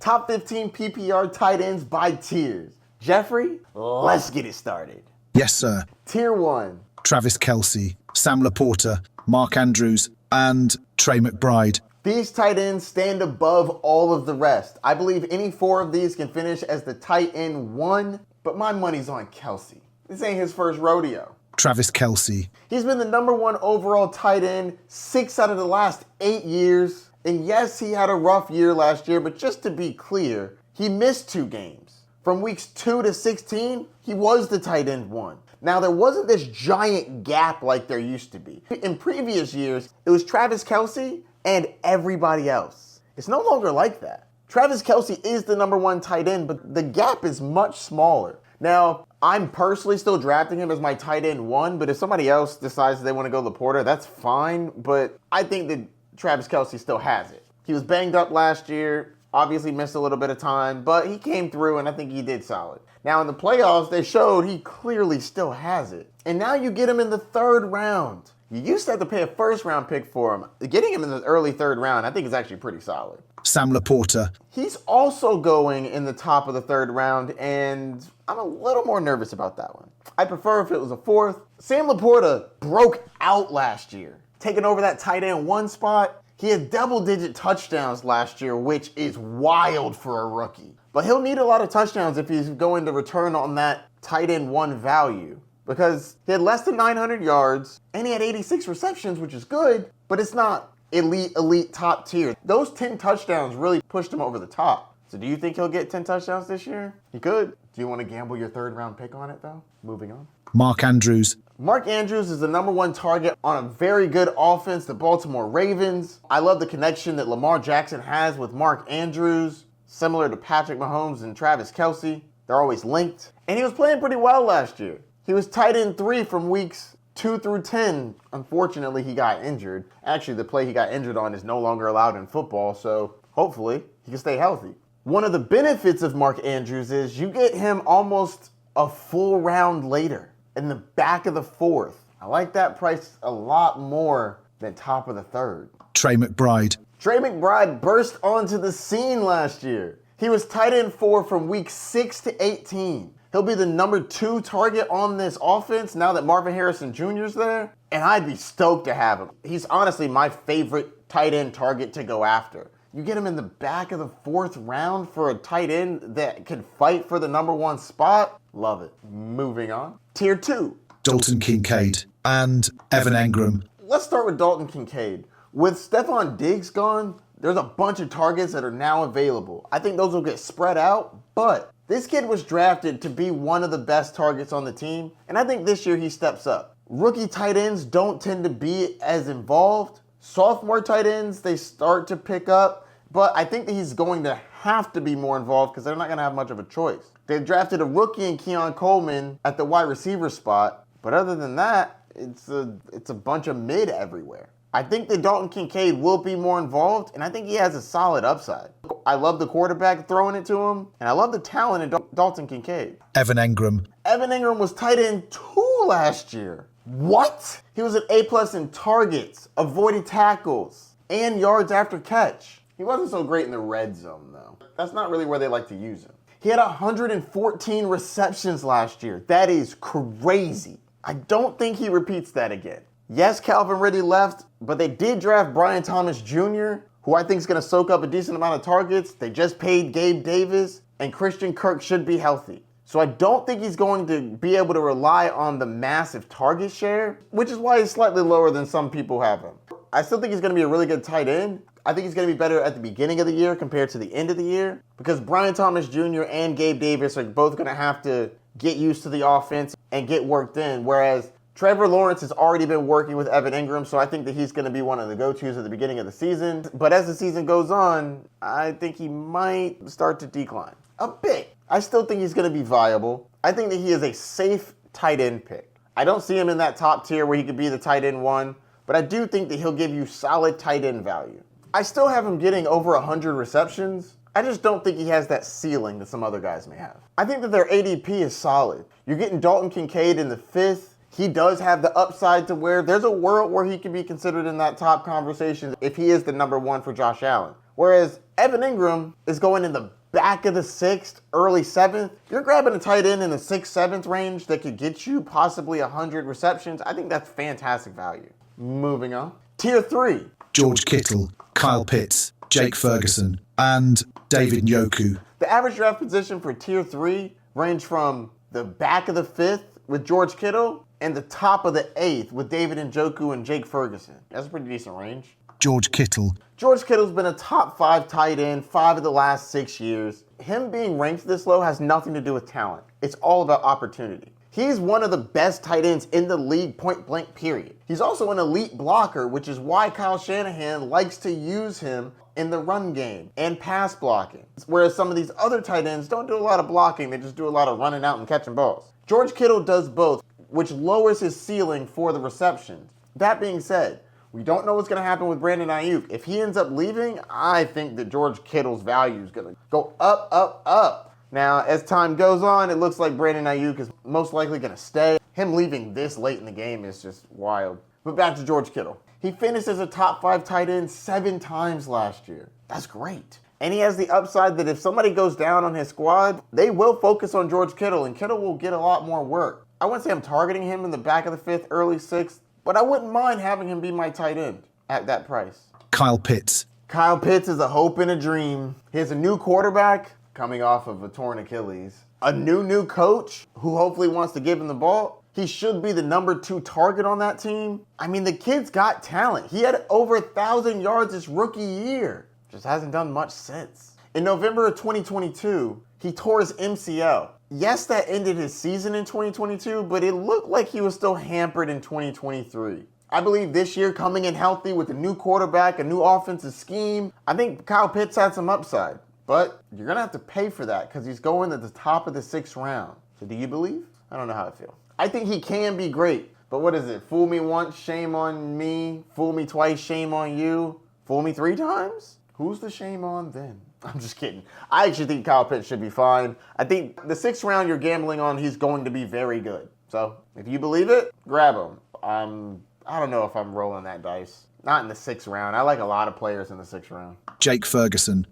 Top 15 PPR tight ends by tiers. Jeffrey, let's get it started. Yes, sir. Tier 1. Travis Kelce, Sam Laporta, Mark Andrews, and Trey McBride. These tight ends stand above all of the rest. I believe any 4 of these can finish as the tight end 1, but my money's on Kelce. This ain't his first rodeo. Travis Kelce. He's been the number 1 overall tight end 6 out of the last 8 years. And yes, he had a rough year last year, but just to be clear, he missed 2 games. From weeks 2 to 16, he was the tight end 1. Now, there wasn't this giant gap like there used to be. In previous years, it was Travis Kelce and everybody else. It's no longer like that. Travis Kelce is the number 1 tight end, but the gap is much smaller. Now, I'm personally still drafting him as my tight end 1, but if somebody else decides they want to go Laporta, that's fine. But I think that Travis Kelce still has it. He was banged up last year, obviously missed a little bit of time, but he came through and I think he did solid. Now in the playoffs, they showed he clearly still has it. And now you get him in the 3rd round. You used to have to pay a 1st round pick for him. Getting him in the early 3rd round, I think is actually pretty solid. Sam Laporta. He's also going in the top of the 3rd round, and I'm a little more nervous about that one. I prefer if it was a 4th. Sam Laporta broke out last year, taking over that tight end 1 spot. He had double-digit touchdowns last year, which is wild for a rookie. But he'll need a lot of touchdowns if he's going to return on that tight end 1 value, because he had less than 900 yards, and he had 86 receptions, which is good, but it's not elite top tier. Those 10 touchdowns really pushed him over the top. So do you think he'll get 10 touchdowns this year? He could. Do you want to gamble your 3rd round pick on it, though? Moving on. Mark Andrews. Mark Andrews is the number 1 target on a very good offense, the Baltimore Ravens. I love the connection that Lamar Jackson has with Mark Andrews, similar to Patrick Mahomes and Travis Kelce. They're always linked. And he was playing pretty well last year. He was tight end 3 from weeks 2 through 10. Unfortunately, he got injured. Actually, the play he got injured on is no longer allowed in football, so hopefully he can stay healthy. One of the benefits of Mark Andrews is you get him almost a full round later, in the back of the 4th. I like that price a lot more than top of the 3rd. Trey McBride. Trey McBride burst onto the scene last year. He was tight end 4 from week 6 to 18. He'll be the number 2 target on this offense now that Marvin Harrison Jr. is there, and I'd be stoked to have him. He's honestly my favorite tight end target to go after. You get him in the back of the 4th round for a tight end that can fight for the number 1 spot. Love it. Moving on. Tier 2. Dalton Kincaid and Evan Engram. Let's start with Dalton Kincaid. With Stephon Diggs gone, there's a bunch of targets that are now available. I think those will get spread out, but this kid was drafted to be one of the best targets on the team, and I think this year he steps up. Rookie tight ends don't tend to be as involved. Sophomore tight ends, they start to pick up, but I think that he's going to have to be more involved because they're not going to have much of a choice. They've drafted a rookie in Keon Coleman at the wide receiver spot, but other than that, it's a bunch of mid everywhere. I think that Dalton Kincaid will be more involved, and I think he has a solid upside. I love the quarterback throwing it to him, and I love the talent in Dalton Kincaid. Evan Engram. Evan Engram was tight end 2 last year. What? He was an A+ in targets, avoided tackles, and yards after catch. He wasn't so great in the red zone, though. That's not really where they like to use him. He had 114 receptions last year. That is crazy. I don't think he repeats that again. Yes, Calvin Ridley left, but they did draft Brian Thomas Jr., who I think is going to soak up a decent amount of targets. They just paid Gabe Davis, and Christian Kirk should be healthy. So I don't think he's going to be able to rely on the massive target share, which is why he's slightly lower than some people have him. I still think he's going to be a really good tight end. I think he's going to be better at the beginning of the year compared to the end of the year, because Brian Thomas Jr. and Gabe Davis are both going to have to get used to the offense and get worked in, whereas Trevor Lawrence has already been working with Evan Engram, so I think that he's going to be one of the go-tos at the beginning of the season. But as the season goes on, I think he might start to decline a bit. I still think he's going to be viable. I think that he is a safe tight end pick. I don't see him in that top tier where he could be the tight end 1, but I do think that he'll give you solid tight end value. I still have him getting over 100 receptions. I just don't think he has that ceiling that some other guys may have. I think that their ADP is solid. You're getting Dalton Kincaid in the 5th. He does have the upside to where there's a world where he can be considered in that top conversation if he is the number 1 for Josh Allen. Whereas Evan Ingram is going in the back of the 6th, early 7th. You're grabbing a tight end in the 6th, 7th range that could get you possibly 100 receptions. I think that's fantastic value. Moving on. Tier 3. George Kittle, Kyle Pitts, Jake Ferguson, and David Njoku. The average draft position for Tier 3 range from the back of the 5th with George Kittle and the top of the 8th with David Njoku and Jake Ferguson. That's a pretty decent range. George Kittle. George Kittle's been a top 5 tight end 5 of the last 6 years. Him being ranked this low has nothing to do with talent. It's all about opportunity. He's one of the best tight ends in the league, point blank, period. He's also an elite blocker, which is why Kyle Shanahan likes to use him in the run game and pass blocking. Whereas some of these other tight ends don't do a lot of blocking, they just do a lot of running out and catching balls. George Kittle does both, which lowers his ceiling for the receptions. That being said, we don't know what's going to happen with Brandon Ayuk. If he ends up leaving, I think that George Kittle's value is going to go up, up, up. Now, as time goes on, it looks like Brandon Ayuk is most likely going to stay. Him leaving this late in the game is just wild. But back to George Kittle. He finished as a top 5 tight end 7 times last year. That's great. And he has the upside that if somebody goes down on his squad, they will focus on George Kittle, and Kittle will get a lot more work. I wouldn't say I'm targeting him in the back of the 5th, early 6th, but I wouldn't mind having him be my tight end at that price. Kyle Pitts. Kyle Pitts is a hope and a dream. He has a new quarterback coming off of a torn Achilles. A new coach who hopefully wants to give him the ball. He should be the number 2 target on that team. I mean, the kid's got talent. He had over 1,000 yards his rookie year. Just hasn't done much since. In November of 2022, he tore his MCL. Yes, that ended his season in 2022, but it looked like he was still hampered in 2023. I believe this year, coming in healthy with a new quarterback, a new offensive scheme, I think Kyle Pitts had some upside. But you're going to have to pay for that because he's going at the top of the 6th round. So do you believe? I don't know how I feel. I think he can be great. But what is it? Fool me once, shame on me. Fool me twice, shame on you. Fool me 3 times? Who's the shame on then? I'm just kidding. I actually think Kyle Pitts should be fine. I think the 6th round you're gambling on, he's going to be very good. So if you believe it, grab him. I don't know if I'm rolling that dice. Not in the 6th round. I like a lot of players in the 6th round. Jake Ferguson.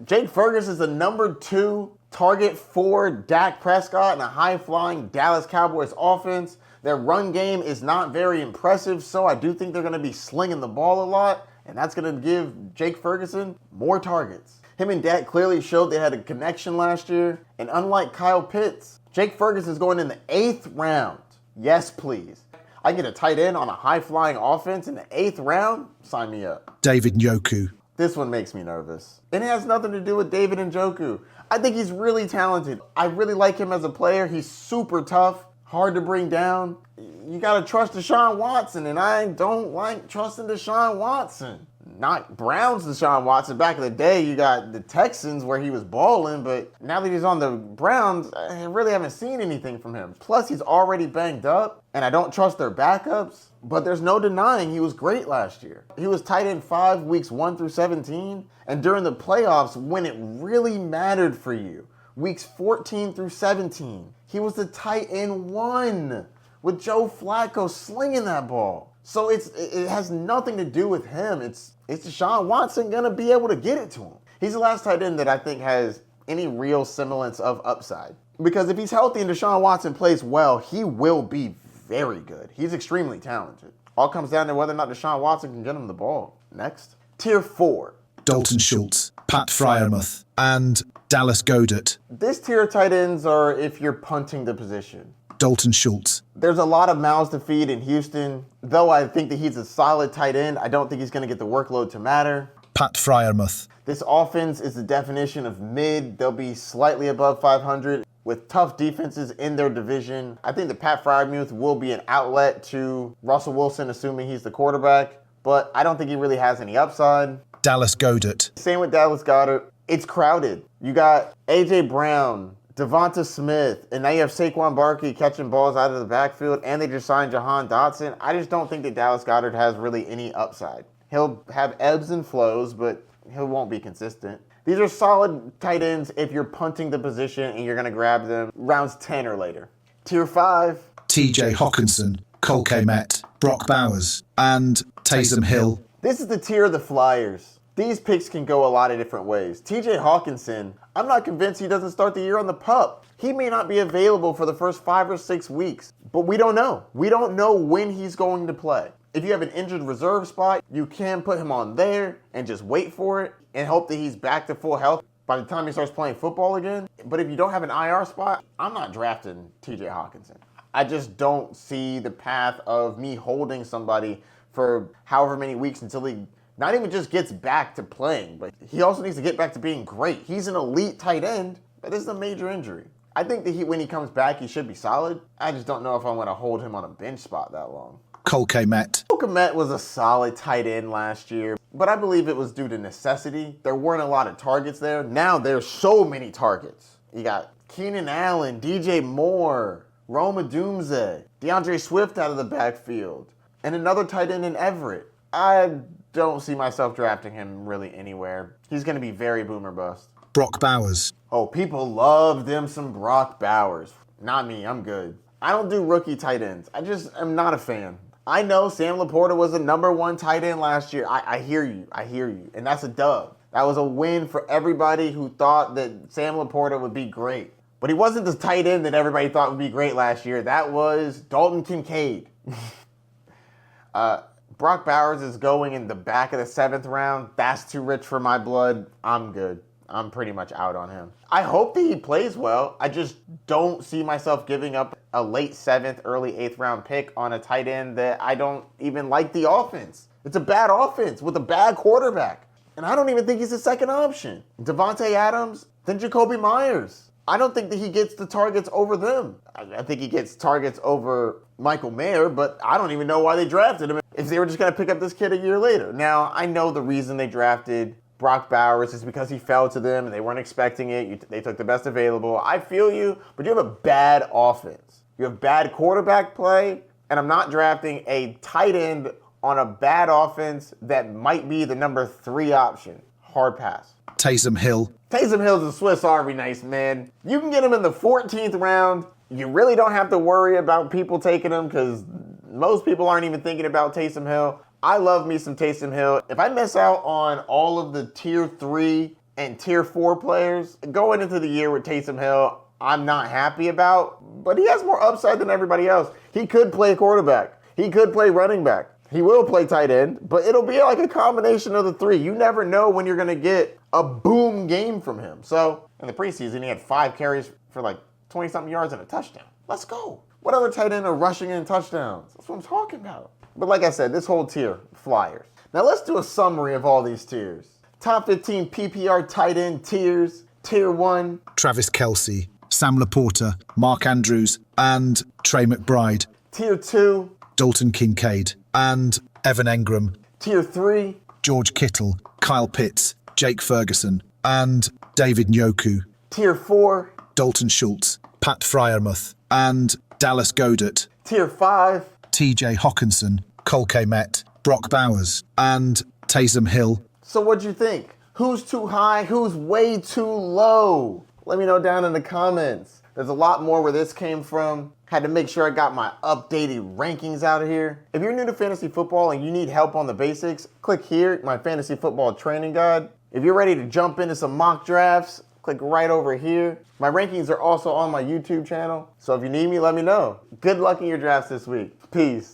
Jake Ferguson is the number 2 target for Dak Prescott in a high-flying Dallas Cowboys offense. Their run game is not very impressive, so I do think they're going to be slinging the ball a lot, and that's going to give Jake Ferguson more targets. Him and Dak clearly showed they had a connection last year, and unlike Kyle Pitts, Jake Ferguson is going in the 8th round. Yes, please. I get a tight end on a high-flying offense in the 8th round? Sign me up. David Njoku. This one makes me nervous. And it has nothing to do with David Njoku. I think he's really talented. I really like him as a player. He's super tough, hard to bring down. You got to trust Deshaun Watson, and I don't like trusting Deshaun Watson. Not Browns Deshaun Watson. Back in the day, you got the Texans where he was balling, but now that he's on the Browns, I really haven't seen anything from him. Plus, he's already banged up, and I don't trust their backups, but there's no denying he was great last year. He was tight end 5 weeks 1 through 17, and during the playoffs, when it really mattered for you, weeks 14 through 17, he was the tight end 1 with Joe Flacco slinging that ball. So it has nothing to do with him. It's Deshaun Watson going to be able to get it to him. He's the last tight end that I think has any real semblance of upside. Because if he's healthy and Deshaun Watson plays well, he will be very good. He's extremely talented. All comes down to whether or not Deshaun Watson can get him the ball. Next. Tier 4. Dalton Schultz, Pat Fryermuth, and Dallas Goedert. This tier of tight ends are if you're punting the position. Dalton Schultz. There's a lot of mouths to feed in Houston. Though I think that he's a solid tight end, I don't think he's going to get the workload to matter. Pat Fryermuth. This offense is the definition of mid. They'll be slightly above 500 with tough defenses in their division. I think that Pat Fryermuth will be an outlet to Russell Wilson, assuming he's the quarterback. But I don't think he really has any upside. Dallas Goedert. Same with Dallas Goedert. It's crowded. You got A.J. Brown, Devonta Smith, and now you have Saquon Barkley catching balls out of the backfield, and they just signed Jahan Dotson. I just don't think that Dallas Goedert has really any upside. He'll have ebbs and flows, but he won't be consistent. These are solid tight ends if you're punting the position and you're going to grab them rounds 10 or later. Tier 5. TJ Hawkinson, Cole Kmet, Brock Bowers, and Taysom Hill. This is the tier of the flyers. These picks can go a lot of different ways. TJ Hawkinson, I'm not convinced he doesn't start the year on the PUP. He may not be available for the first 5 or 6 weeks, but we don't know. We don't know when he's going to play. If you have an injured reserve spot, you can put him on there and just wait for it and hope that he's back to full health by the time he starts playing football again. But if you don't have an IR spot, I'm not drafting TJ Hawkinson. I just don't see the path of me holding somebody for however many weeks until he not even just gets back to playing, but he also needs to get back to being great. He's an elite tight end, but this is a major injury. I think that when he comes back, he should be solid. I just don't know if I want to hold him on a bench spot that long. Cole Kmet. Cole Kmet was a solid tight end last year, but I believe it was due to necessity. There weren't a lot of targets there. Now there's so many targets. You got Keenan Allen, DJ Moore, Roma Doomsday, DeAndre Swift out of the backfield, and another tight end in Everett. I don't see myself drafting him really anywhere. He's going to be very boomer bust. Brock Bowers. Oh, people love them some Brock Bowers. Not me, I'm good. I don't do rookie tight ends. I just am not a fan. I know Sam Laporta was the #1 tight end last year. I hear you. And that's a dub. That was a win for everybody who thought that Sam Laporta would be great. But he wasn't the tight end that everybody thought would be great last year. That was Dalton Kincaid. Brock Bowers is going in the back of the 7th round. That's too rich for my blood. I'm good. I'm pretty much out on him. I hope that he plays well. I just don't see myself giving up a late 7th, early 8th round pick on a tight end that I don't even like the offense. It's a bad offense with a bad quarterback. And I don't even think he's a second option. Devontae Adams, then Jacoby Myers. I don't think that he gets the targets over them. I think he gets targets over Michael Mayer, but I don't even know why they drafted him if they were just going to pick up this kid a year later. Now, I know the reason they drafted Brock Bowers is because he fell to them and they weren't expecting it. They took the best available. I feel you, but you have a bad offense. You have bad quarterback play, and I'm not drafting a tight end on a bad offense that might be the #3 option. Hard pass. Taysom Hill. Taysom Hill's a Swiss Army knife, man. You can get him in the 14th round. You really don't have to worry about people taking him because most people aren't even thinking about Taysom Hill. I love me some Taysom Hill. If I miss out on all of the tier 3 and tier 4 players going into the year with Taysom Hill, I'm not happy about, but he has more upside than everybody else. He could play quarterback. He could play running back. He will play tight end, but it'll be like a combination of the 3. You never know when you're going to get a boom game from him. So in the preseason, he had 5 carries for like 20-something yards and a touchdown. Let's go. What other tight end are rushing in touchdowns? That's what I'm talking about. But like I said, this whole tier, Flyers. Now let's do a summary of all these tiers. Top 15 PPR tight end tiers. Tier 1. Travis Kelce, Sam Laporta, Mark Andrews, and Trey McBride. Tier 2. Dalton Kincaid and Evan Engram. Tier 3. George Kittle, Kyle Pitts, Jake Ferguson, and David Njoku. Tier 4. Dalton Schultz, Pat Fryermuth, and Dallas Goedert. Tier 5. TJ Hawkinson, Cole Kmet, Brock Bowers, and Taysom Hill. So what'd you think? Who's too high? Who's way too low? Let me know down in the comments. There's a lot more where this came from. Had to make sure I got my updated rankings out of here. If you're new to fantasy football and you need help on the basics, click here, my fantasy football training guide. If you're ready to jump into some mock drafts, click right over here. My rankings are also on my YouTube channel. So if you need me, let me know. Good luck in your drafts this week. Peace.